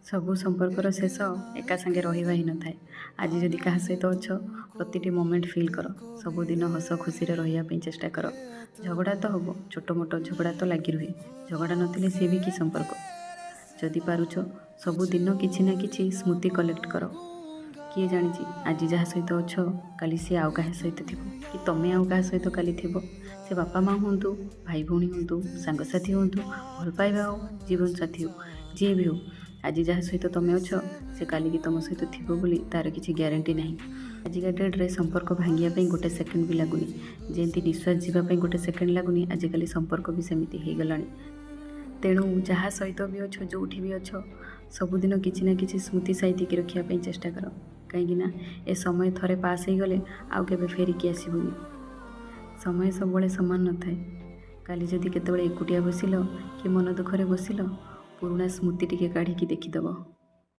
ସବୁ ସମ୍ପର୍କର ଶେଷ ଏକା ସାଙ୍ଗେ ରହିବା ହିଁ ନଥାଏ। ଆଜି ଯଦି କାହା ସହିତ ଅଛ, ପ୍ରତିଟି ମୋମେଣ୍ଟ ଫିଲ୍ କର। ସବୁଦିନ ହସ ଖୁସିରେ ରହିବା ପାଇଁ ଚେଷ୍ଟା କର। ଝଗଡ଼ା ତ ହେବ, ଛୋଟ ମୋଟ ଝଗଡ଼ା ତ ଲାଗି ରୁହେ। ଝଗଡ଼ା ନଥିଲେ ସିଏ ବି କି ସମ୍ପର୍କ। ଯଦି ପାରୁଛ ସବୁଦିନ କିଛି ନା କିଛି ସ୍ମୃତି କଲେକ୍ଟ କର। କିଏ ଜାଣିଛି ଆଜି ଯାହା ସହିତ ଅଛ କାଲି ସିଏ ଆଉ କାହା ସହିତ ଥିବ, କି ତମେ ଆଉ କାହା ସହିତ କାଲି ଥିବ। ସେ ବାପା ମା ହୁଅନ୍ତୁ, ଭାଇ ଭଉଣୀ ହୁଅନ୍ତୁ, ସାଙ୍ଗସାଥି ହୁଅନ୍ତୁ, ଭଲ ପାଇବା ହଉ, ଜୀବନସାଥୀ ହଉ, ଯିଏ ବି ହଉ, ଆଜି ଯାହା ସହିତ ତମେ ଅଛ ସେ କାଲିକି ତମ ସହିତ ଥିବ ବୋଲି ତାର କିଛି ଗ୍ୟାରେଣ୍ଟି ନାହିଁ। ଆଜିକା ଡେଟ୍ରେ ସମ୍ପର୍କ ଭାଙ୍ଗିବା ପାଇଁ ଗୋଟେ ସେକେଣ୍ଡ ବି ଲାଗୁନି। ଯେମିତି ନିଶ୍ୱାସ ଯିବା ପାଇଁ ଗୋଟେ ସେକେଣ୍ଡ ଲାଗୁନି, ଆଜିକାଲି ସମ୍ପର୍କ ବି ସେମିତି ହେଇଗଲାଣି। ତେଣୁ ଯାହା ସହିତ ବି ଅଛ, ଯେଉଁଠି ବି ଅଛ, ସବୁଦିନ କିଛି ନା କିଛି ସ୍ମୃତି ସାଇତିକି ରଖିବା ପାଇଁ ଚେଷ୍ଟା କର। କାହିଁକିନା ଏ ସମୟ ଥରେ ପାସ୍ ହେଇଗଲେ ଆଉ କେବେ ଫେରିକି ଆସିବନି। ସମୟ ସବୁବେଳେ ସମାନ ନଥାଏ। କାଲି ଯଦି କେତେବେଳେ ଏକୁଟିଆ ବସିଲ କି ମନ ଦୁଃଖରେ ବସିଲ, ପୁରୁଣା ସ୍ମୃତି ଟିକେ କାଢ଼ିକି ଦେଖିଦେବ।